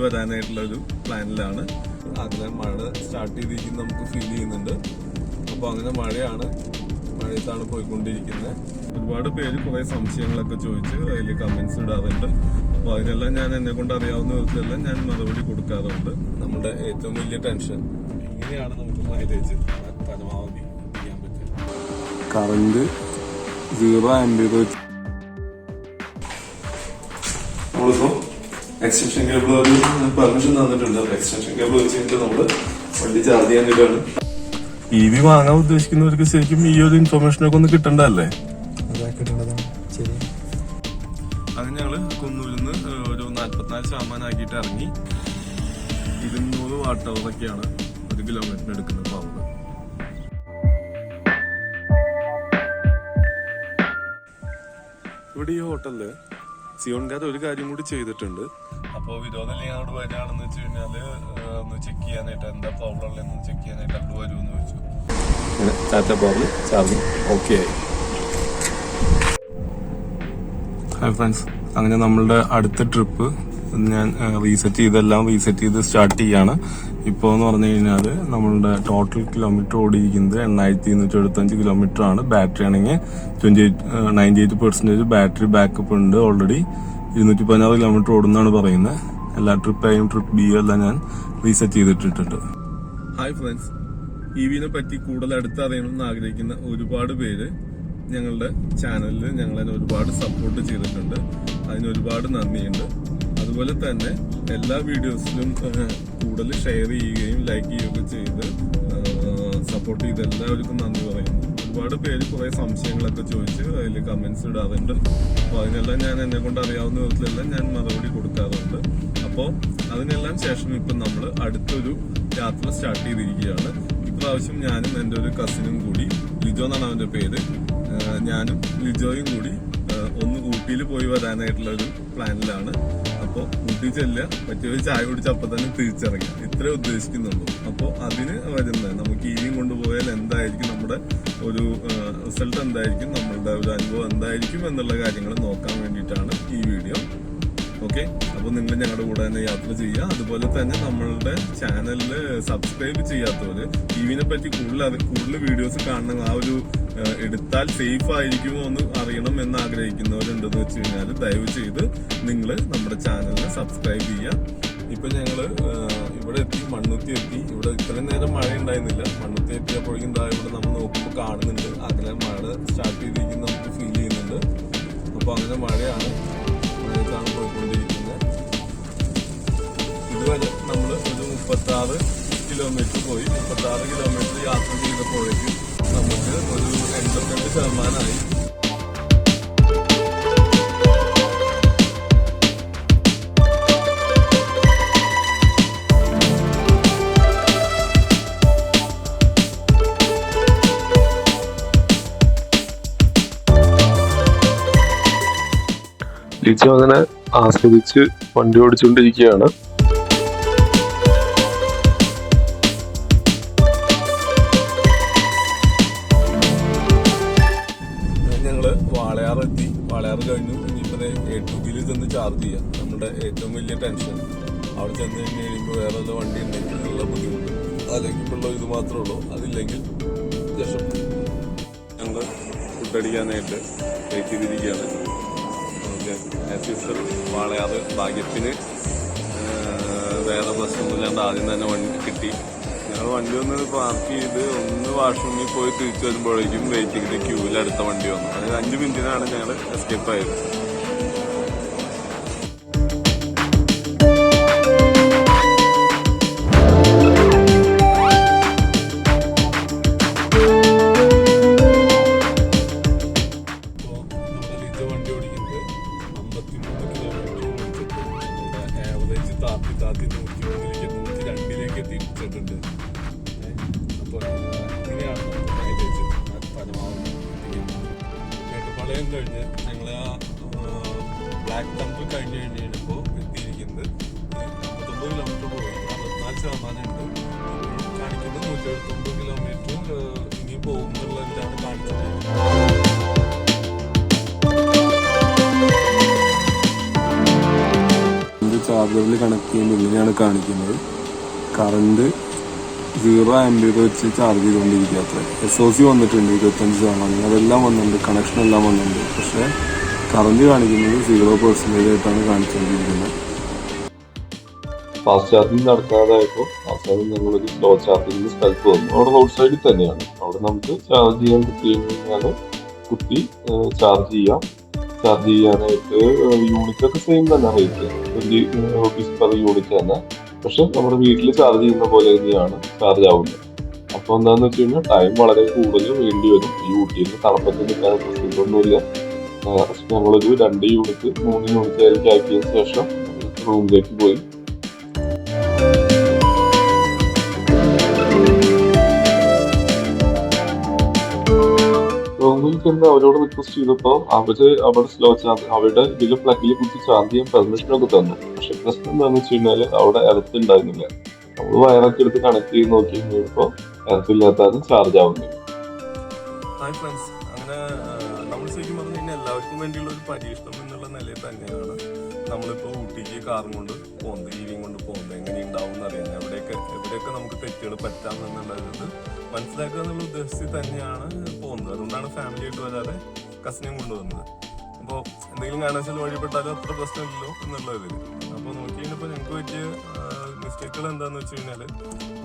വരാനായിട്ടുള്ള ഒരു പ്ലാനിലാണ്. അങ്ങനെ മഴ സ്റ്റാർട്ട് ചെയ്തിരിക്കുന്നത് നമുക്ക് ഫീൽ ചെയ്യുന്നുണ്ട്. അപ്പോൾ അങ്ങനെ മഴയത്താണ് പോയിക്കൊണ്ടിരിക്കുന്നത്. ഒരുപാട് പേര് കുറെ സംശയങ്ങളൊക്കെ ചോദിച്ച് അതിൽ കമന്റ്സ് ഇടാറുണ്ട്. അപ്പോൾ അതിനെല്ലാം ഞാൻ എന്നെ കൊണ്ട് അറിയാവുന്ന വിധത്തിലെല്ലാം ഞാൻ മറുപടി കൊടുക്കാറുണ്ട്. നമ്മുടെ ഏറ്റവും വലിയ ടെൻഷൻ എങ്ങനെയാണ് നമുക്ക് മൈലേജ് പരമാവധി ചെയ്യാൻ പറ്റുക. കറണ്ട് 0 ആംപിയർ നമ്മളിപ്പോ എക്സ്റ്റൻഷൻ കേബിൾ ഒരു പെർമിഷൻ തന്നിട്ടുണ്ട്. എക്സ്റ്റൻഷൻ കേബിൾ വെച്ചിട്ട് നമ്മള് വണ്ടി ചാർജ് ചെയ്യാനായിട്ടാണ്. EV വാങ്ങാൻ ഉദ്ദേശിക്കുന്നവർക്ക് ശരിക്കും ഈ ഒരു ഇൻഫർമേഷനൊക്കെ ഒന്ന് കിട്ടണ്ടല്ലേ? അത് ഞങ്ങള് കുന്നൂരിൽ നിന്ന് ഒരു 44% ആക്കിയിട്ട് ഇറങ്ങി. 200 വാട്ട് അവറൊക്കെയാണ് 1 കിലോമീറ്ററിന് എടുക്കുന്ന പവർ. ഇവിടെ ഈ ഹോട്ടലില് സിയോൺകാർ ഒരു കാര്യം കൂടി ചെയ്തിട്ടുണ്ട്. അപ്പോൾ വിനോദം അവിടെ വരികയാണെന്ന് വെച്ച് കഴിഞ്ഞാല് ഒന്ന് ചെക്ക് ചെയ്യാനായിട്ട് എന്താ പ്രോബ്ലം ഉള്ളതെന്ന് ചെക്ക് ചെയ്യാനായിട്ട് അവിടെ വരുമെന്ന് ചോദിച്ചു. ടാറ്റ പവറിൽ ചാർജിങ് ഓക്കെ ആയി. ഹായ് ഫ്രണ്ട്സ്, അങ്ങനെ നമ്മളുടെ അടുത്ത ട്രിപ്പ് ഞാൻ റീസെറ്റ് ചെയ്ത് സ്റ്റാർട്ട് ചെയ്യാണ്. ഇപ്പോൾ എന്ന് പറഞ്ഞു കഴിഞ്ഞാൽ നമ്മളുടെ ടോട്ടൽ കിലോമീറ്റർ ഓടിയിരിക്കുന്നത് 8275 കിലോമീറ്റർ ആണ്. ബാറ്ററി ആണെങ്കിൽ 98% ബാറ്ററി ബാക്കപ്പ് ഉണ്ട്. ഓൾറെഡി 216 കിലോമീറ്റർ ഓടുന്നാണ് പറയുന്നത്. എല്ലാ ട്രിപ്പ് Aയും ട്രിപ്പ് B എല്ലാം ഞാൻ റീസെറ്റ് ചെയ്തിട്ടിട്ടുണ്ട്. ഹായ് ഫ്രണ്ട്സ്, EVനെ പറ്റി കൂടുതൽ അടുത്തറിയണമെന്ന് ആഗ്രഹിക്കുന്ന ഒരുപാട് പേര് ഞങ്ങളുടെ ചാനലിൽ ഞങ്ങളെ ഒരുപാട് സപ്പോർട്ട് ചെയ്തിട്ടുണ്ട്. അതിന് ഒരുപാട് നന്ദിയുണ്ട്. അതുപോലെ തന്നെ എല്ലാ വീഡിയോസിലും കൂടുതൽ ഷെയർ ചെയ്യുകയും ലൈക്ക് ചെയ്യുകയൊക്കെ ചെയ്ത് സപ്പോർട്ട് ചെയ്ത് എല്ലാവർക്കും നന്ദി പറയുന്നു. ഒരുപാട് പേര് കുറെ സംശയങ്ങളൊക്കെ ചോദിച്ച് അതിൽ കമന്റ്സ് ഇടാറുണ്ട്. അപ്പോൾ അതിനെല്ലാം ഞാൻ എന്നെ കൊണ്ട് അറിയാവുന്ന വിധത്തിലെല്ലാം ഞാൻ മറുപടി കൊടുക്കാറുണ്ട്. അപ്പോൾ അതിനെല്ലാം ശേഷം ഇപ്പം നമ്മൾ അടുത്തൊരു യാത്ര സ്റ്റാർട്ട് ചെയ്തിരിക്കുകയാണ്. ഇപ്രാവശ്യം ഞാനും എൻ്റെ ഒരു കസിനും കൂടി, ലിജോ എന്നാണ് അവൻ്റെ പേര്, ഞാനും ലിജോയും കൂടി ഒന്ന് ഊട്ടിയിൽ പോയി വരാനായിട്ടുള്ള ഒരു പ്ലാനിലാണ്. അപ്പോൾ ഊട്ടി ചെല്ലുക, പറ്റിയൊരു ചായ കുടിച്ച് അപ്പം തന്നെ തിരിച്ചിറങ്ങുക, ഇത്രേ ഉദ്ദേശിക്കുന്നുള്ളൂ. അപ്പോൾ അതിന് വരുന്നത് നമുക്ക് EVയും കൊണ്ടുപോയാൽ എന്തായിരിക്കും നമ്മുടെ ഒരു റിസൾട്ട്, എന്തായിരിക്കും നമ്മളുടെ ഒരു അനുഭവം എന്തായിരിക്കും എന്നുള്ള കാര്യങ്ങൾ നോക്കാൻ വേണ്ടിയിട്ടാണ് ഈ വീഡിയോ. ഓക്കെ, അപ്പോൾ നിങ്ങൾ ഞങ്ങളുടെ കൂടെ തന്നെ യാത്ര ചെയ്യുക. അതുപോലെ തന്നെ നമ്മളുടെ ചാനലിൽ സബ്സ്ക്രൈബ് ചെയ്യാത്തവര് EVനെ പറ്റി കൂടുതൽ വീഡിയോസ് കാണണം, ആ ഒരു എടുത്താൽ സേഫ് ആയിരിക്കുമോ എന്ന് അറിയണം എന്ന് ആഗ്രഹിക്കുന്നവരുണ്ടെന്ന് വെച്ച് കഴിഞ്ഞാൽ ദയവ് ചെയ്ത് നിങ്ങൾ നമ്മുടെ ചാനലിനെ സബ്സ്ക്രൈബ് ചെയ്യുക. ഇപ്പൊ ഞങ്ങള് ഇവിടെ എത്തി, മണ്ണുത്തി എത്തി. ഇവിടെ ഇത്രയും നേരം മഴ ഉണ്ടായിരുന്നില്ല. മണ്ണുത്തി എത്തിയപ്പോഴേക്കും ഇവിടെ നമ്മൾ നോക്കുമ്പോൾ കാണുന്നുണ്ട് അങ്ങനെ മഴ സ്റ്റാർട്ട് ചെയ്തിരിക്കുന്നത് നമുക്ക് ഫീൽ ചെയ്യുന്നുണ്ട്. അപ്പൊ അങ്ങനെ മഴയാണ് പോയിക്കൊണ്ടിരിക്കുന്നത്. ഇതുവരെ നമ്മൾ ഒരു 36 കിലോമീറ്റർ പോയി. 36 കിലോമീറ്റർ യാത്ര ചെയ്തപ്പോഴേക്കും നമുക്ക് ഒരു 82% ലിജോ അങ്ങനെ ആസ്വദിച്ച് വണ്ടി ഓടിച്ചുകൊണ്ടിരിക്കുകയാണ്. ഞങ്ങള് വാളയാറെത്തി. വാളയാറ് കഴിഞ്ഞു. ഇനിയിപ്പോൾ A2Bയിൽ ചെന്ന് ചാർജ് ചെയ്യാം. നമ്മുടെ ഏറ്റവും വലിയ ടെൻഷൻ അവിടെ ചെന്ന് കഴിഞ്ഞ് കഴിയുമ്പോൾ വേറെ വല്ല വണ്ടി ഉണ്ടെങ്കിൽ ഉള്ള ബുദ്ധിമുട്ട്, അല്ലെങ്കിൽ ഉള്ള ഇത് മാത്രമേ ഉള്ളൂ. അതില്ലെങ്കിൽ രക്ഷപ്പെട്ടു. ഞങ്ങൾ ഫുഡ് അടിക്കാനായിട്ട് വെയിറ്റ് ചെയ്തിരിക്കുകയാണ്. വാളയാറ് ഭാഗ്യത്തിന് വേറെ പ്രശ്നമൊന്നുമില്ലാണ്ട് ആദ്യം തന്നെ വണ്ടി കിട്ടി. ഞങ്ങൾ വണ്ടി ഒന്ന് പാർക്ക് ചെയ്ത് ഒന്ന് വാഷ്റൂമിൽ പോയി തിരിച്ചു വരുമ്പോഴേക്കും വെയിറ്റിംഗിന് ക്യൂവിൽ അടുത്ത വണ്ടി വന്നു. അതായത് 5 മിനിറ്റിനാണ് ഞങ്ങൾ എസ്കേപ്പ് ആയത്. താത്തി 102ലേക്ക് എത്തിയിട്ടുണ്ട്. അപ്പോൾ ഇങ്ങനെയാണ് മൈലേജ് പരമാവധി. മേട്ടുപ്പാളയം കഴിഞ്ഞ് ഞങ്ങൾ ആ ബ്ലാക്ക് ടെമ്പിൾ കഴിഞ്ഞ് കഴിഞ്ഞപ്പോൾ എത്തിയിരിക്കുന്നത് 59 കിലോമീറ്റർ പോയി. 64% ഉണ്ട് കാണിക്കുന്നത്. 179 കിലോമീറ്റർ ഇനി പോകുന്നുള്ളതിലാണ് കാണിച്ചത്. ചാർജ് ചാർജറിൽ കണക്ട് ചെയ്യുമ്പോൾ ഇങ്ങനെയാണ് കാണിക്കുന്നത്. കറണ്ട് 0 ആംപിയർ വെച്ച് ചാർജ് ചെയ്തുകൊണ്ടിരിക്കാത്ത SOC വന്നിട്ടുണ്ട് 25%. അതെല്ലാം വന്നിട്ടുണ്ട്, കണക്ഷൻ എല്ലാം വന്നിട്ടുണ്ട്. പക്ഷെ കറണ്ട് കാണിക്കുന്നത് 0% ആയിട്ടാണ് കാണിച്ചുകൊണ്ടിരിക്കുന്നത്. ഫാസ്റ്റ് ചാർജിങ് നടക്കാതായപ്പോൾ അവസാനം ഞങ്ങളൊരു സ്ലോ ചാർജിങ്ങിന് സ്ഥലത്ത് വന്നു. അവിടെ റോഡ് സൈഡിൽ തന്നെയാണ്. അവിടെ നമുക്ക് ചാർജ് ചെയ്യാൻ കഴിഞ്ഞാൽ കുത്തി ചാർജ് ചെയ്യാം. ചാർജ് ചെയ്യാനായിട്ട് യൂണിറ്റ് ഒക്കെ സെയിം തന്നെ, റേറ്റ് 20 rupees പെർ യൂണിറ്റ് തന്നെ. പക്ഷെ നമ്മുടെ വീട്ടിൽ ചാർജ് ചെയ്യുന്ന പോലെ തന്നെയാണ് ചാർജ് ആവുന്നത്. അപ്പോൾ എന്താണെന്ന് വെച്ച് കഴിഞ്ഞാൽ ടൈം വളരെ കൂടുതൽ വേണ്ടി വരും. ഈ ഊട്ടിയിൽ തണുപ്പത്ത് നിൽക്കാൻ പ്രശ്നമൊന്നുമില്ല. ഞങ്ങളൊരു 2 യൂണിറ്റ് 3 യൂണിറ്റ് അതിലേക്ക് ആക്കിയതിന് ശേഷം റൂമിലേക്ക് പോയി. റൂമിൽ ചെന്ന് അവരോട് റിക്വസ്റ്റ് ചെയ്തപ്പോൾ അവിടെ സ്ലോ ചാർജ് അവരുടെ ഇതിൽ പ്ലഗിൽ കുറിച്ച് ചാർജ് ചെയ്യാൻ പെർമിഷൻ ഒക്കെ തന്നു. പക്ഷെ പ്രശ്നം എന്താണെന്ന് വെച്ച് കഴിഞ്ഞാൽ അവിടെ എർത്ത് ഉണ്ടായിരുന്നില്ല. നമ്മൾ വയറൊക്കെ എടുത്ത് കണക്ട് ചെയ്ത് നോക്കി കഴിഞ്ഞപ്പോൾ എർത്ത് ഇല്ലാത്തതാണ് ചാർജ് ആവുന്നത്. ഹായ് ഫ്രണ്ട്സ്, അങ്ങനെ നമ്മൾ ശരിക്കും പറഞ്ഞു കഴിഞ്ഞാൽ എല്ലാവർക്കും വേണ്ടിയുള്ള ഒരു പരീക്ഷണം എന്നുള്ള നിലയിൽ തന്നെയാണ് നമ്മളിപ്പോൾ ഊട്ടിക്ക് കാറും കൊണ്ട് പോകുന്നത്, EV കൊണ്ട് പോകുന്നത്. എങ്ങനെ ഉണ്ടാവും എന്നറിയാൻ എവിടെയൊക്കെ നമുക്ക് തെറ്റുകൾ പറ്റാമെന്നുള്ളത് മനസ്സിലാക്കുക എന്നുള്ള ഉദ്ദേശത്തിൽ തന്നെയാണ് പോകുന്നത്. അതുകൊണ്ടാണ് ഫാമിലി ആയിട്ട് വരാതെ കസിനെയും കൊണ്ടുവന്നത്. അപ്പോൾ എന്തെങ്കിലും കാരണവശാൽ വഴിപ്പെട്ടാലും അത്ര പ്രശ്നമില്ലല്ലോ എന്നുള്ള ഇതിൽ. അപ്പോൾ നോക്കി കഴിഞ്ഞപ്പോൾ ഞങ്ങൾക്ക് പറ്റിയ മിസ്റ്റേക്കുകൾ എന്താണെന്ന് വെച്ച് കഴിഞ്ഞാൽ,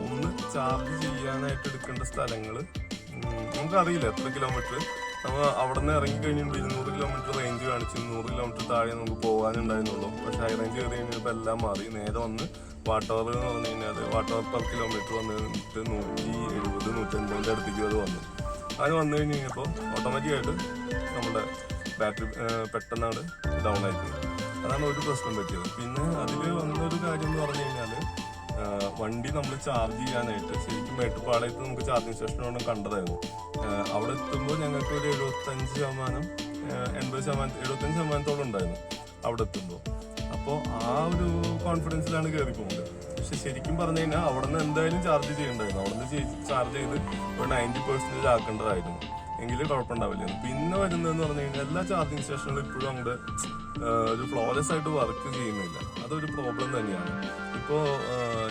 ഒന്ന് ചാർജ് ചെയ്യാനായിട്ട് എടുക്കേണ്ട സ്ഥലങ്ങൾ നമുക്കറിയില്ല എത്ര കിലോമീറ്റർ. നമ്മൾ അവിടെ നിന്ന് ഇറങ്ങി കഴിഞ്ഞിട്ട് 200 കിലോമീറ്റർ റേഞ്ച് കാണിച്ച് 100 കിലോമീറ്റർ താഴെ നമുക്ക് പോകാനുണ്ടായിരുന്നുള്ളൂ. പക്ഷേ ഹൈ റേഞ്ച് കയറി കഴിഞ്ഞപ്പോൾ എല്ലാം മാറി. നേരെ വന്ന് വാട്ട് അവർ എന്ന് പറഞ്ഞു കഴിഞ്ഞാൽ വാട്ട് അവർ പെർ കിലോമീറ്റർ വന്നിട്ട് 170-180 അടുത്തേക്ക് അത് വന്നു. അതിന് വന്നു കഴിഞ്ഞ് കഴിഞ്ഞപ്പോൾ ഓട്ടോമാറ്റിക്കായിട്ട് നമ്മുടെ ബാറ്ററി പെട്ടെന്നാണ് ഡൗൺ ആയിപ്പോയി. അതാണ് ഒരു പ്രശ്നം പറ്റിയത്. പിന്നെ അതിൽ വന്നൊരു കാര്യം എന്ന് പറഞ്ഞു കഴിഞ്ഞാൽ, വണ്ടി നമ്മൾ ചാർജ് ചെയ്യാനായിട്ട് ശരിക്കും മേട്ടുപ്പാളയത്ത് നമുക്ക് ചാർജിങ് സ്റ്റേഷനോട് കണ്ടതായിരുന്നു. അവിടെ എത്തുമ്പോൾ ഞങ്ങൾക്ക് ഒരു 75% ഉണ്ടായിരുന്നു അവിടെ എത്തുമ്പോൾ. അപ്പോൾ ആ ഒരു കോൺഫിഡൻസിലാണ് കയറി പോകുന്നത്. പക്ഷെ ശരിക്കും പറഞ്ഞു കഴിഞ്ഞാൽ അവിടെ നിന്ന് എന്തായാലും ചാർജ് ചെയ്യണ്ടായിരുന്നു. അവിടെ നിന്ന് ചാർജ് ചെയ്ത് ഒരു 90% ആക്കേണ്ടതായിരുന്നു. എങ്കിലും കുഴപ്പമുണ്ടാവില്ല. പിന്നെ വരുന്നതെന്ന് പറഞ്ഞു കഴിഞ്ഞാൽ എല്ലാ ചാർജിങ് സ്റ്റേഷനുകളും ഇപ്പോഴും അങ്ങോട്ട് ഒരു ഫ്ലോലെസ് ആയിട്ട് വർക്ക് ചെയ്യുന്നില്ല. അതൊരു പ്രോബ്ലം തന്നെയാണ്. ഇപ്പോൾ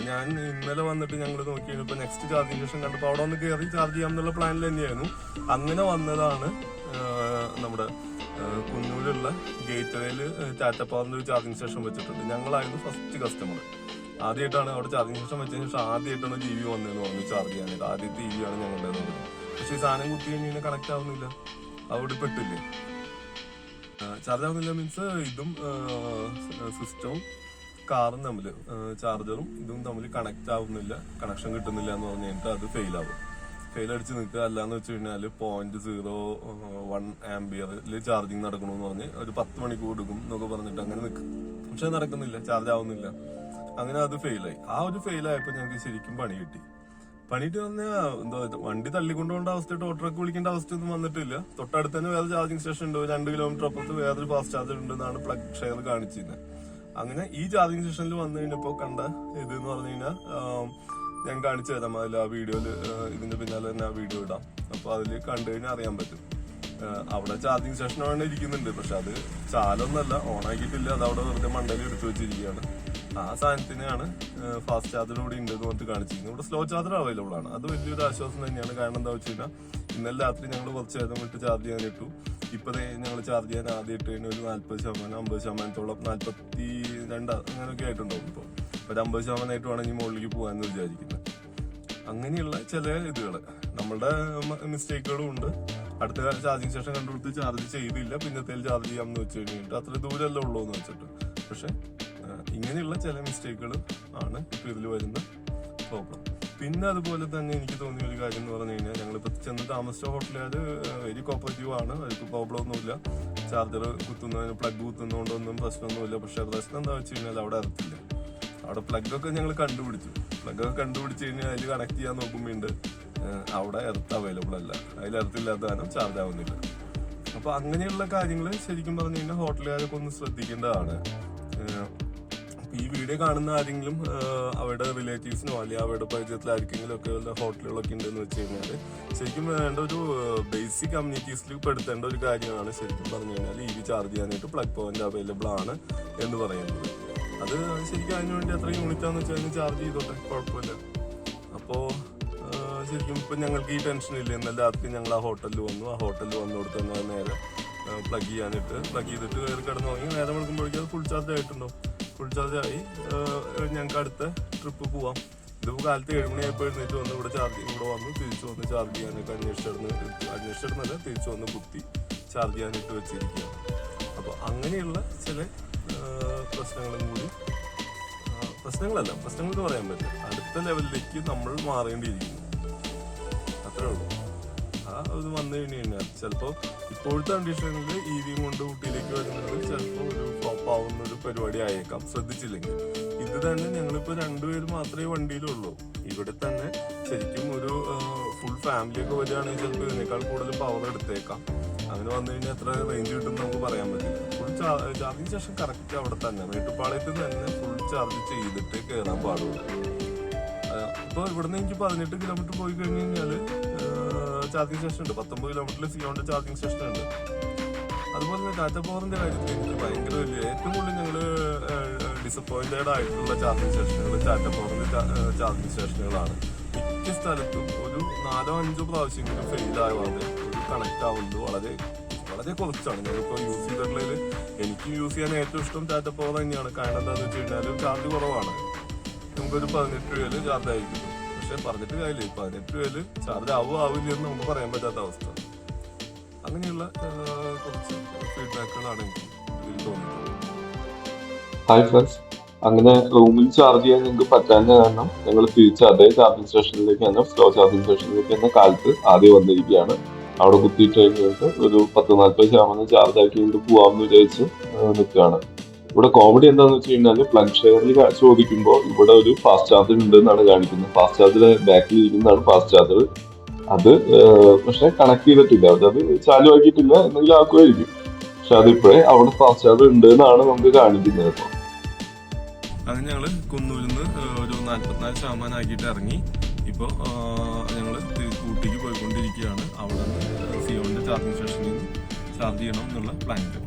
ഞാൻ ഇന്നലെ വന്നിട്ട് ഞങ്ങൾ നോക്കി കഴിഞ്ഞപ്പോൾ നെക്സ്റ്റ് ചാർജിങ് സ്റ്റേഷൻ കണ്ടപ്പോൾ അവിടെ ഒന്ന് കയറി ചാർജ് ചെയ്യാം എന്നുള്ള പ്ലാനിൽ തന്നെയായിരുന്നു. അങ്ങനെ വന്നതാണ് നമ്മുടെ കുന്നൂരുള്ള ഗേറ്റ് വേയിൽ ടാറ്റ പവറിന്റെ ഒരു ചാർജിങ് സ്റ്റേഷൻ വെച്ചിട്ടുണ്ട്. ഞങ്ങളായിരുന്നു ഫസ്റ്റ് കസ്റ്റമർ. ആദ്യമായിട്ടാണ് അവിടെ ചാർജിങ് സ്റ്റേഷൻ വെച്ചതിന് ശേഷം ആദ്യമായിട്ടാണ് EV വന്നതെന്ന് പറഞ്ഞു ചാർജ് ചെയ്യാനായിട്ട്. ആദ്യത്തെ EV ആണ് ഞങ്ങളുടെ പറഞ്ഞത്. പക്ഷെ ഈ സാധനം കുത്തി കഴിഞ്ഞാൽ കണക്ട് ആവുന്നില്ല. അവിടെ പെട്ടില്ലേ, ചാർജ് ആവുന്നില്ല. മീൻസ് ഇതും സിസ്റ്റവും കാറും തമ്മിൽ, ചാർജറും ഇതും തമ്മിൽ കണക്ട് ആവുന്നില്ല, കണക്ഷൻ കിട്ടുന്നില്ല എന്ന് പറഞ്ഞു കഴിഞ്ഞിട്ട് അത് ഫെയിൽ ആവും. ഫെയിൽ അടിച്ച് നിൽക്കുക. അല്ലാന്ന് വെച്ച് കഴിഞ്ഞാൽ 0.01 ആംപിയറിൽ ചാർജിങ് നടക്കണമെന്ന് പറഞ്ഞ് ഒരു 10 മണിക്കൂർ എടുക്കും എന്നൊക്കെ പറഞ്ഞിട്ട് അങ്ങനെ നിൽക്കും. പക്ഷെ നടക്കുന്നില്ല, ചാർജ് ആവുന്നില്ല. അങ്ങനെ അത് ഫെയിലായി. ആ ഒരു ഫെയിലായപ്പോൾ ഞങ്ങൾക്ക് ശരിക്കും പണി കിട്ടി. പണിയിട്ട് പറഞ്ഞാൽ എന്താ വണ്ടി തള്ളിക്കൊണ്ടുപോകേണ്ട അവസ്ഥ, ഓട്ടോക്ക് വിളിക്കേണ്ട അവസ്ഥയൊന്നും വന്നിട്ടില്ല. തൊട്ടടുത്ത് തന്നെ വേറെ ചാർജിങ് സ്റ്റേഷൻ ഉണ്ട്. 2 കിലോമീറ്റർ അപ്പുറത്ത് വേറൊരു ഫാസ്റ്റ് ചാർജർ ഉണ്ടെന്നാണ് പ്ലഗ് ഷെയർ കാണിച്ചിരുന്നത്. അങ്ങനെ ഈ ചാർജിങ് സ്റ്റേഷനിൽ വന്നു കഴിഞ്ഞപ്പോൾ കണ്ട ഇതെന്ന് പറഞ്ഞു കഴിഞ്ഞാൽ ഞാൻ കാണിച്ചു തരാം. അതിൽ ആ വീഡിയോയിൽ ഇതിന്റെ പിന്നാലെ തന്നെ ആ വീഡിയോ ഇടാം. അപ്പോൾ അതിൽ കണ്ടു കഴിഞ്ഞാൽ അറിയാൻ പറ്റും. അവിടെ ചാർജിങ് സ്റ്റേഷനാണ് ഇരിക്കുന്നുണ്ട്. പക്ഷെ അത് ചാലൊന്നല്ല, ഓണാക്കിയിട്ടില്ല. അത് അവിടെ വെറുതെ മണ്ടയിൽ എടുത്തു വെച്ചിരിക്കുകയാണ്. ആ സാധനത്തിനാണ് ഫാസ്റ്റ് ചാർജർ കൂടി ഉണ്ട് എന്ന് പറഞ്ഞിട്ട് കാണിച്ചിരിക്കുന്നത്. ഇവിടെ സ്ലോ ചാർജർ അവൈലബിൾ ആണ്. അത് വലിയൊരു ആശ്വാസം തന്നെയാണ്. കാരണം എന്താ വെച്ച് കഴിഞ്ഞാൽ ഇന്നലെ രാത്രി ഞങ്ങൾ കുറച്ച് നേരം വിട്ട് ചാർജ് ചെയ്യാനിട്ടു. ഇപ്പോഴേ ഞങ്ങൾ ചാർജ് ചെയ്യാൻ ആദ്യം ഇട്ട് കഴിഞ്ഞാൽ ഒരു 40%, 50%, 42 അങ്ങനെയൊക്കെ ആയിട്ടുണ്ടാവും. ഇപ്പോൾ ഒരു 50% വേണമെങ്കിൽ മുകളിലേക്ക് പോകാമെന്ന് വിചാരിക്കുന്നത്. അങ്ങനെയുള്ള ചില ഇതുകൾ നമ്മളുടെ മിസ്റ്റേക്കുകളും ഉണ്ട്. അടുത്ത ചാർജിങ് സ്റ്റേഷൻ കണ്ടുപിടിച്ച് ചാർജ് ചെയ്തില്ല, പിന്നത്തേൽ ചാർജ് ചെയ്യാമെന്ന് വെച്ച് കഴിഞ്ഞിട്ട് അത്ര ദൂരമല്ലേ ഉള്ളൂ എന്ന് വെച്ചിട്ട്. പക്ഷെ ഇങ്ങനെയുള്ള ചില മിസ്റ്റേക്കുകൾ ആണ് ഇപ്പോൾ ഇതിൽ വരുന്ന പ്രോബ്ലം. പിന്നെ അതുപോലെ തന്നെ എനിക്ക് തോന്നിയ ഒരു കാര്യം എന്ന് പറഞ്ഞു കഴിഞ്ഞാൽ, ഞങ്ങളിപ്പോൾ ചെന്ന് താമസിച്ച ഹോട്ടലുകാർ വെരി കോപ്പറേറ്റീവ് ആണ്. അവർക്ക് പ്രോബ്ലം ഒന്നുമില്ല. ചാർജർ കുത്തുന്നതിന് പ്ലഗ് കുത്തുന്നതുകൊണ്ടൊന്നും പ്രശ്നമൊന്നുമില്ല. പക്ഷെ പ്രശ്നം എന്താ വെച്ച് കഴിഞ്ഞാൽ അവിടെ എർത്തില്ല. അവിടെ പ്ലഗൊക്കെ ഞങ്ങൾ കണ്ടുപിടിച്ചു. പ്ലഗൊക്കെ കണ്ടുപിടിച്ച് കഴിഞ്ഞാൽ അതിൽ കണക്ട് ചെയ്യാൻ നോക്കുമ്പോൾ അവിടെ എർത്ത് അവൈലബിൾ അല്ല. അതിൽ എർത്തില്ലാത്ത കാരണം ചാർജ് ആവുന്നില്ല. അപ്പോൾ അങ്ങനെയുള്ള കാര്യങ്ങൾ ശരിക്കും പറഞ്ഞു കഴിഞ്ഞാൽ ഹോട്ടലുകാരൊക്കെ ഒന്ന് ശ്രദ്ധിക്കേണ്ടതാണ്. ഈ വീഡിയോ കാണുന്ന ആരെങ്കിലും അവരുടെ റിലേറ്റീവ്സിനോ അല്ലെങ്കിൽ അവരുടെ പരിചയത്തിൽ ആർക്കെങ്കിലും ഒക്കെ വല്ല ഹോട്ടലുകളൊക്കെ ഉണ്ടെന്ന് വെച്ച് കഴിഞ്ഞാൽ ശരിക്കും വേണ്ട ഒരു ബേസിക് കമ്മ്യൂണിറ്റീസിൽ പെടുത്തേണ്ട ഒരു കാര്യമാണ് ശരിക്കും പറഞ്ഞു കഴിഞ്ഞാൽ EV ചാർജ് ചെയ്യാനായിട്ട് പ്ലഗ് പോയിന്റ് അവൈലബിൾ ആണ് എന്ന് പറയുന്നത്. അത് ശരിക്കും അതിന് വേണ്ടി എത്ര യൂണിറ്റാന്ന് വെച്ചാൽ അതിന് ചാർജ് ചെയ്തോട്ടെ, കുഴപ്പമില്ല. അപ്പോൾ ശരിക്കും ഇപ്പം ഞങ്ങൾക്ക് ഈ ടെൻഷനില്ല. ഇന്നലെ രാത്രി ഞങ്ങൾ ആ ഹോട്ടലിൽ വന്നു. ആ ഹോട്ടലിൽ വന്നുകൊടുത്ത് തന്നെ നേരെ പ്ലഗ് ചെയ്തിട്ട് കയറി കിടന്നു തുടങ്ങി. നേരെ വിളിക്കുമ്പോഴേക്കും അത് ഫുൾ ചാർജ് ആയിട്ടുണ്ടോ. ഫുൾ ചാർജ് ആയി ഞങ്ങൾക്ക് അടുത്ത ട്രിപ്പ് പോവാം. ഇതിപ്പോൾ കാലത്ത് 7 മണിയായപ്പോൾ എഴുന്നേറ്റ് വന്ന് ഇവിടെ വന്ന് തിരിച്ചു വന്ന് ചാർജ് ചെയ്യാനൊക്കെ അന്വേഷിച്ചിടുന്നത് തിരിച്ചു വന്ന് കുത്തി ചാർജ് ചെയ്യാനിട്ട് വെച്ചിരിക്കുകയാണ്. അപ്പോൾ അങ്ങനെയുള്ള ചില പ്രശ്നങ്ങളും കൂടി, പ്രശ്നങ്ങൾ പറയാൻ പറ്റില്ല, അടുത്ത ലെവലിലേക്ക് നമ്മൾ മാറേണ്ടിയിരിക്കുന്നു. അത്രേ ഉള്ളൂ. അത് വന്നു കഴിഞ്ഞാൽ ചിലപ്പോൾ ഇപ്പോഴത്തെ കണ്ടീഷനിൽ EV കൊണ്ട് ഊട്ടിയിലേക്ക് വരുന്നത് ചിലപ്പോൾ ഒരു ഫ്ലോപ്പ് ആവുന്ന ഒരു പരിപാടി ആയേക്കാം, ശ്രദ്ധിച്ചില്ലെങ്കിൽ. ഇത് തന്നെ ഞങ്ങളിപ്പോൾ 2 പേര് മാത്രമേ വണ്ടിയിലുള്ളൂ. ഇവിടെ തന്നെ ശരിക്കും ഒരു ഫുൾ ഫാമിലിയൊക്കെ വരികയാണെങ്കിൽ ചിലപ്പോൾ ഇതിനേക്കാൾ കൂടുതൽ പവർ എടുത്തേക്കാം. അങ്ങനെ വന്നു കഴിഞ്ഞാൽ എത്ര റേഞ്ച് കിട്ടും നമുക്ക് പറയാൻ പറ്റില്ല. ഫുൾ ചാർജിങ് സ്റ്റേഷൻ കറക്റ്റ് അവിടെ തന്നെ മേട്ടുപ്പാളയത്തിൽ തന്നെ ഫുൾ ചാർജ് ചെയ്തിട്ട് കയറാൻ പാടുള്ളൂ. ഇപ്പോൾ ഇവിടുന്ന് എനിക്ക് 18 കിലോമീറ്റർ പോയി കഴിഞ്ഞ് കഴിഞ്ഞാൽ ചാർജിങ് സ്റ്റേഷൻ ഉണ്ട്. 19 കിലോമീറ്ററിൽ സിയോന്റെ ചാർജിങ് സ്റ്റേഷൻ ഉണ്ട്. അതുപോലെ തന്നെ ടാറ്റ പവറിന്റെ കാര്യത്തിൽ എനിക്ക് ഭയങ്കര ഏറ്റവും കൂടുതൽ ഞങ്ങൾ ഡിസപ്പോയിന്റഡ് ആയിട്ടുള്ള ചാർജിങ് സ്റ്റേഷനുകൾ ടാറ്റ പവറിന്റെ ചാർജിങ് സ്റ്റേഷനുകളാണ്. മിക്ക സ്ഥലത്തും ഒരു 4-5 പ്രാവശ്യമെങ്കിലും ഫെയിൽ ആവാതെ ഒരു കണക്ട് ആവുന്നത് വളരെ കുറച്ചാണ്. ഞാനിപ്പോൾ യൂസ് ചെയ്തിട്ടുള്ളതിൽ എനിക്ക് യൂസ് ചെയ്യാൻ ഏറ്റവും ഇഷ്ടം ടാറ്റ പവർ തന്നെയാണ്. കാരണം എന്താണെന്ന് വെച്ച് കഴിഞ്ഞാൽ ചാർജ് കുറവാണ്. നമുക്കൊരു 18 രൂപയിൽ ചാർജ് ആയിരിക്കും. പക്ഷെ പറഞ്ഞിട്ട് കാര്യമില്ല, 18 രൂപയിൽ ചാർജ് ആവില്ല എന്ന് നമുക്ക് പറയാൻ പറ്റാത്ത അവസ്ഥ. അങ്ങനെയുള്ള കുറച്ച് ഫീഡ്ബാക്കുകളാണ് എനിക്ക് ഇതിൽ തോന്നിയിട്ടുള്ളത്. ഹായ് ഫ്രണ്ട്സ്, അങ്ങനെ റൂമിൽ ചാർജ് ചെയ്യാൻ ഞങ്ങൾക്ക് പറ്റാത്ത കാരണം ഞങ്ങൾ തിരിച്ച് അതേ ചാർജിങ് സ്റ്റേഷനിലേക്ക് തന്നെ, സ്ലോ ചാർജിങ് സ്റ്റേഷനിലേക്ക് തന്നെ കാലത്ത് ആദ്യം വന്നിരിക്കുകയാണ്. അവിടെ കുത്തിയിട്ട് കഴിഞ്ഞിട്ട് ഒരു 10-40% ചാർജ് ആക്കിയിട്ട് പോവാമെന്ന് വിചാരിച്ച് നിൽക്കുകയാണ്. ഇവിടെ കോമഡി എന്താണെന്ന് വെച്ച് കഴിഞ്ഞാൽ പ്ലഗ് ഷെയറിൽ ചോദിക്കുമ്പോൾ ഇവിടെ ഒരു ഫാസ്റ്റ് ചാർജർ ഉണ്ട് എന്നാണ് കാണിക്കുന്നത്. ഫാസ്റ്റ് ചാർജർ ബാക്കിൽ ഇരിക്കുന്നതാണ് ഫാസ്റ്റ് ചാർജർ. അത് പക്ഷെ കണക്ട് ചെയ്തിട്ടില്ല, അത് ചാലു ആക്കിയിട്ടില്ല, എന്തെങ്കിലും ആക്കുമായിരിക്കും. പക്ഷെ അതിപ്പോഴേ അവിടെ ഫാസ്റ്റ് ചാർജർ ഉണ്ട് എന്നാണ് നമുക്ക് കാണിക്കുന്നത്. ഇപ്പോൾ അങ്ങനെ ഞങ്ങൾ കുന്നൂരിൽ നിന്ന് ഒരു 44% ആക്കിയിട്ട് ഇറങ്ങി. ഇപ്പോൾ ഞങ്ങൾ ഊട്ടിക്ക് പോയിക്കൊണ്ടിരിക്കുകയാണ്. അവിടെ നിന്ന് സിയോന്റെ ചാർജിങ് സ്റ്റേഷനിൽ നിന്ന് ചാർജ് ചെയ്യണം എന്നുള്ള പ്ലാനിൽ.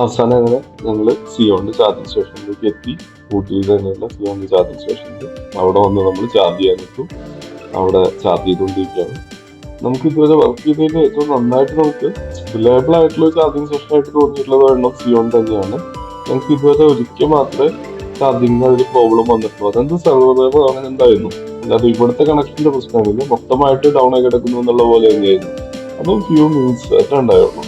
അവസാനം അങ്ങനെ ഞങ്ങൾ സിയോന്റെ ചാർജിങ് സ്റ്റേഷനിലേക്ക് എത്തി. ഊട്ടിയിൽ തന്നെയുള്ള സിയോന്റെ ചാർജിങ് സ്റ്റേഷനിൽ അവിടെ വന്ന് നമ്മൾ ചാർജ് ചെയ്യാനിട്ടു. അവിടെ ചാർജ് ചെയ്തുകൊണ്ടിരിക്കുകയാണ്. നമുക്ക് ഇതുവരെ വർക്ക് ചെയ്തതിൽ ഏറ്റവും നന്നായിട്ട് നമുക്ക് റിലയബിൾ ആയിട്ടുള്ള ചാർജിങ് സ്റ്റേഷൻ ആയിട്ട് തോന്നിയിട്ടുള്ളത് എണ്ണം സിയോൺ തന്നെയാണ്. ഞങ്ങൾക്ക് ഇതുവരെ ഒരിക്കൽ മാത്രമേ ചാർജിങ്ങിന് ഒരു പ്രോബ്ലം വന്നിട്ടുള്ളൂ. അതെന്ത് സെർവർ അങ്ങനെ എന്തായിരുന്നു, അല്ലാതെ ഇവിടുത്തെ കണക്ഷന്റെ പ്രശ്നമില്ല, മൊത്തമായിട്ട് ഡൗൺ ആയി കിടക്കുന്നു എന്നുള്ള പോലെ തന്നെയായിരുന്നു. അതും ഫ്യൂ മിനിറ്റ്സ് ആയിട്ട് ഉണ്ടായുള്ളൂ.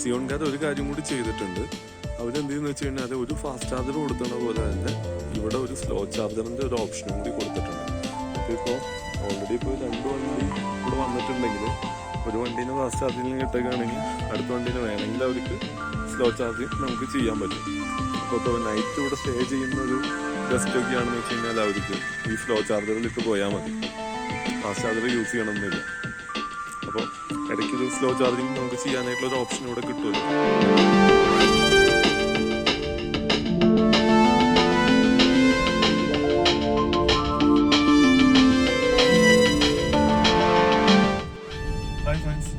സിയോൺകാർ ഒരു കാര്യം കൂടി ചെയ്തിട്ടുണ്ട്. അവരെന്തെന്ന് വെച്ച് കഴിഞ്ഞാൽ ഒരു ഫാസ്റ്റ് ചാർജർ കൊടുക്കുന്ന പോലെ തന്നെ ഇവിടെ ഒരു സ്ലോ ചാർജറിന്റെ ഒരു ഓപ്ഷനും കൂടി കൊടുത്തിട്ടുണ്ട്. അപ്പോൾ ഇപ്പോൾ ഓൾറെഡി ഇപ്പോൾ 2 വണ്ടി ഇവിടെ വന്നിട്ടുണ്ടെങ്കിൽ ഒരു വണ്ടീനെ ഫാസ്റ്റ് ചാർജിങ് കിട്ടുകയാണെങ്കിൽ അടുത്ത വണ്ടീനെ വേണമെങ്കിൽ അവർക്ക് സ്ലോ ചാർജിങ് നമുക്ക് ചെയ്യാൻ പറ്റും. അപ്പോൾ നൈറ്റ് ഇവിടെ സ്റ്റേ ചെയ്യുന്ന ഒരു ഗസ്റ്റ് ഒക്കെ ആണെന്ന് വെച്ച് കഴിഞ്ഞാൽ അവർക്ക് ഈ സ്ലോ ചാർജറിലിട്ട് പോയാൽ മതി, ഫാസ്റ്റ് ചാർജർ യൂസ് ചെയ്യണമെന്നില്ല. അപ്പോൾ ഇടയ്ക്ക് ഒരു സ്ലോ ചാർജിങ് നമുക്ക് ചെയ്യാനായിട്ടുള്ള ഒരു ഓപ്ഷൻ ഇവിടെ കിട്ടുമല്ലോ. ഹായ് ഫ്രണ്ട്സ്,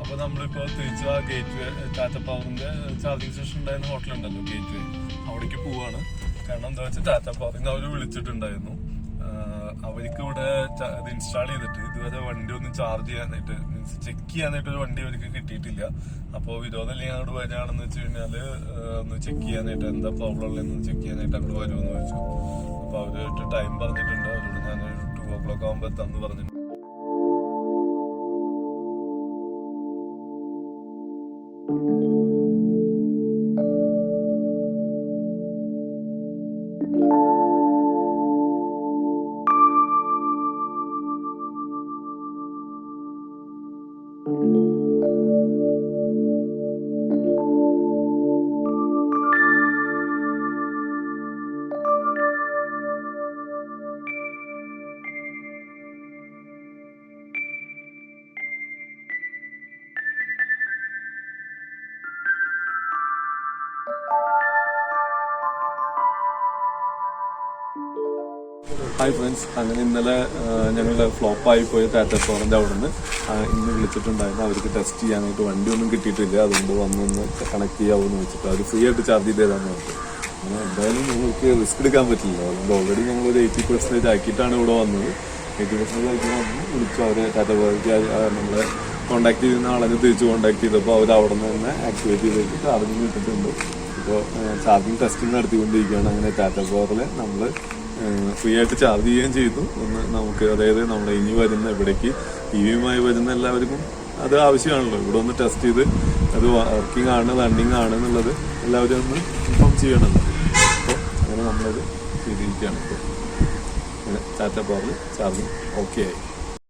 അപ്പോൾ നമ്മളിപ്പോൾ തിരിച്ച് ആ ഗേറ്റ് വേ ടാറ്റ പവറിന്റെ ചാർജിങ് സ്റ്റേഷൻ ഉണ്ടായിരുന്ന ഹോട്ടലുണ്ടല്ലോ ഗേറ്റ് വേ, അവിടേക്ക് പോവാണ്. കാരണം എന്താ വെച്ചാൽ ടാറ്റ പവറിൽ നിന്ന് അവർ വിളിച്ചിട്ടുണ്ടായിരുന്നു അവർക്ക് ഇവിടെ ഇത് ഇൻസ്റ്റാൾ ചെയ്തിട്ട് ഇതുവരെ വണ്ടി ഒന്നും ചാർജ് ചെയ്യാനായിട്ട് മീൻസ് ചെക്ക് ചെയ്യാനായിട്ട് ഒരു വണ്ടി അവർക്ക് കിട്ടിയിട്ടില്ല. അപ്പോൾ വിരോധം അല്ലെങ്കിൽ അങ്ങോട്ട് വരികയാണെന്ന് വെച്ച് കഴിഞ്ഞാല് ഒന്ന് ചെക്ക് ചെയ്യാനായിട്ട് എന്താ പ്രോബ്ലം ഉള്ളതെന്ന് ചെക്ക് ചെയ്യാനായിട്ട് അങ്ങോട്ട് വരുമെന്ന് ചോദിച്ചു. അപ്പൊ അവരായിട്ട് ടൈം പറഞ്ഞിട്ടുണ്ട്. അവരോട് ഞാനൊരു 2 o'clock ആകുമ്പോൾ എത്താന്ന് പറഞ്ഞിട്ടുണ്ട്. ഹായ് ഫ്രണ്ട്സ്, അങ്ങനെ ഇന്നലെ ഞങ്ങളുടെ ഫ്ലോപ്പായി പോയ ടാറ്റ ഫോറിന്റെ അവിടെ നിന്ന് ഇന്ന് വിളിച്ചിട്ടുണ്ടായിരുന്നു. അവർക്ക് ടെസ്റ്റ് ചെയ്യാനായിട്ട് വണ്ടി ഒന്നും കിട്ടിയിട്ടില്ല. അതുകൊണ്ട് വന്നൊന്ന് കണക്ട് ചെയ്യാവൂന്ന് വെച്ചിട്ട് അവർ ഫ്രീ ആയിട്ട് ചാർജ് ചെയ്തേതാന്ന് പറഞ്ഞു. അങ്ങനെ എന്തായാലും നിങ്ങൾക്ക് റിസ്ക് എടുക്കാൻ പറ്റില്ല. അതുകൊണ്ട് ഓൾറെഡി ഞങ്ങളൊരു 80% ആക്കിയിട്ടാണ് ഇവിടെ വന്നത്. 80% ആക്കി വന്ന് വിളിച്ചു. അവരെ ടാറ്റ ഫോർക്ക് നമ്മളെ കോൺടാക്ട് ചെയ്യുന്ന ആളെ തിരിച്ച് കോൺടാക്ട് ചെയ്തപ്പോൾ അവർ അവിടെ നിന്ന് തന്നെ ആക്ടിവേറ്റ് ചെയ്തിട്ട് ചാർജിങ് കിട്ടിയിട്ടുണ്ട്. ഇപ്പോൾ ചാർജിങ് ടെസ്റ്റിംഗ് നടത്തിക്കൊണ്ടിരിക്കുകയാണ്. അങ്ങനെ ടാറ്റ ഫോറിൽ നമ്മൾ ഫ്രീ ആയിട്ട് ചാർജ് ചെയ്യുകയും ചെയ്തു. ഒന്ന് നമുക്ക് അതായത് നമ്മൾ ഇനി വരുന്ന ഇവിടേക്ക് EV-യുമായി വരുന്ന എല്ലാവർക്കും അത് ആവശ്യമാണല്ലോ. ഇവിടെ ഒന്ന് ടെസ്റ്റ് ചെയ്ത് അത് വർക്കിംഗ് ആണ് റണ്ണിങ് ആണ് എന്നുള്ളത് എല്ലാവരും ഒന്ന് ഇൻഫോം ചെയ്യണമല്ലോ. അപ്പോൾ അങ്ങനെ നമ്മളത് ചെയ്തിരിക്കുകയാണ്. ഇപ്പോൾ ടാറ്റ പവറിൽ ചാർജിങ് ഓക്കെ ആയി.